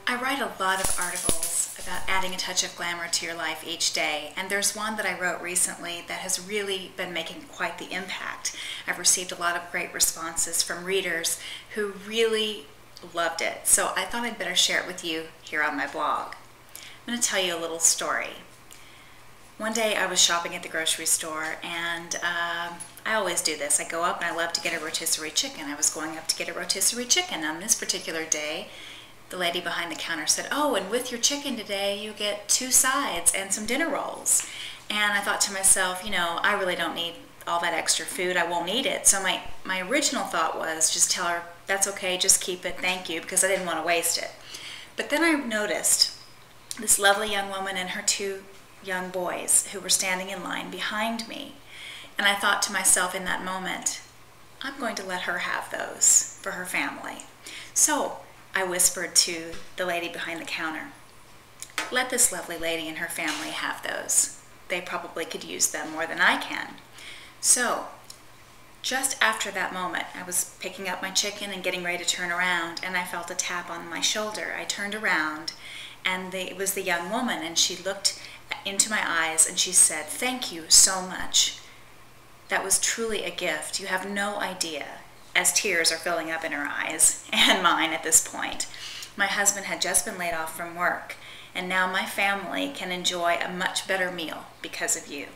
I write a lot of articles about adding a touch of glamour to your life each day, and there's one that I wrote recently that has really been making quite the impact. I've received a lot of great responses from readers who really loved it, so I thought I'd better share it with you here on my blog. I'm going to tell you a little story. One day I was shopping at the grocery store, and I always do this. I go up and I love to get a rotisserie chicken. I was going up to get a rotisserie chicken. On this particular day, the lady behind the counter said, "Oh, and with your chicken today, you get 2 sides and some dinner rolls." And I thought to myself, I really don't need all that extra food. I won't eat it. So my original thought was just tell her, that's okay, just keep it, thank you, because I didn't want to waste it. But then I noticed this lovely young woman and her 2 young boys who were standing in line behind me. And I thought to myself in that moment, I'm going to let her have those for her family. So I whispered to the lady behind the counter, let this lovely lady and her family have those. They probably could use them more than I can. So just after that moment, I was picking up my chicken and getting ready to turn around, and I felt a tap on my shoulder. I turned around, and it was the young woman, and she looked into my eyes and she said, "Thank you so much. That was truly a gift. You have no idea," as tears are filling up in her eyes and mine at this point. My husband had just been laid off from work, and now my family can enjoy a much better meal because of you.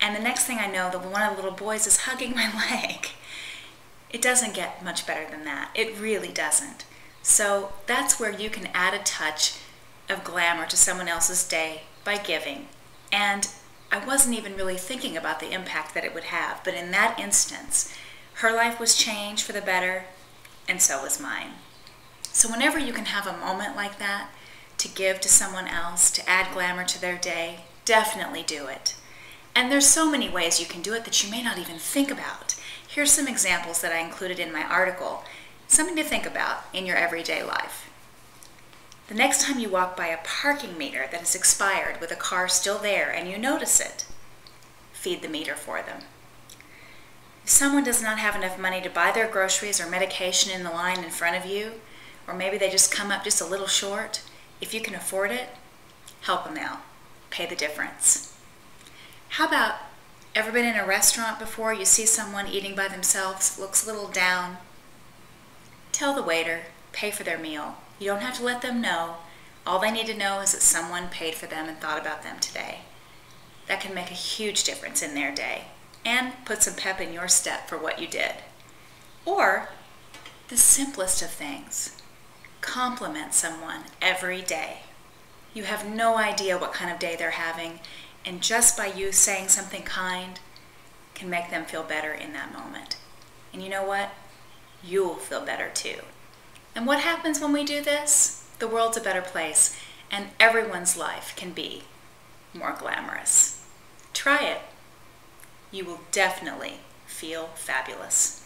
And the next thing I know, one of the little boys is hugging my leg. It doesn't get much better than that. It really doesn't. So that's where you can add a touch of glamour to someone else's day by giving. And I wasn't even really thinking about the impact that it would have, but in that instance, her life was changed for the better, and so was mine. So whenever you can have a moment like that, to give to someone else, to add glamour to their day, definitely do it. And there's so many ways you can do it that you may not even think about. Here's some examples that I included in my article, something to think about in your everyday life. The next time you walk by a parking meter that has expired with a car still there and you notice it, feed the meter for them. If someone does not have enough money to buy their groceries or medication in the line in front of you, or maybe they just come up just a little short, if you can afford it, help them out. Pay the difference. How about, ever been in a restaurant before, you see someone eating by themselves, looks a little down? Tell the waiter, pay for their meal. You don't have to let them know. All they need to know is that someone paid for them and thought about them today. That can make a huge difference in their day and put some pep in your step for what you did. Or, the simplest of things, compliment someone every day. You have no idea what kind of day they're having, and just by you saying something kind can make them feel better in that moment. And you know what? You'll feel better too. And what happens when we do this? The world's a better place, and everyone's life can be more glamorous. Try it. You will definitely feel fabulous.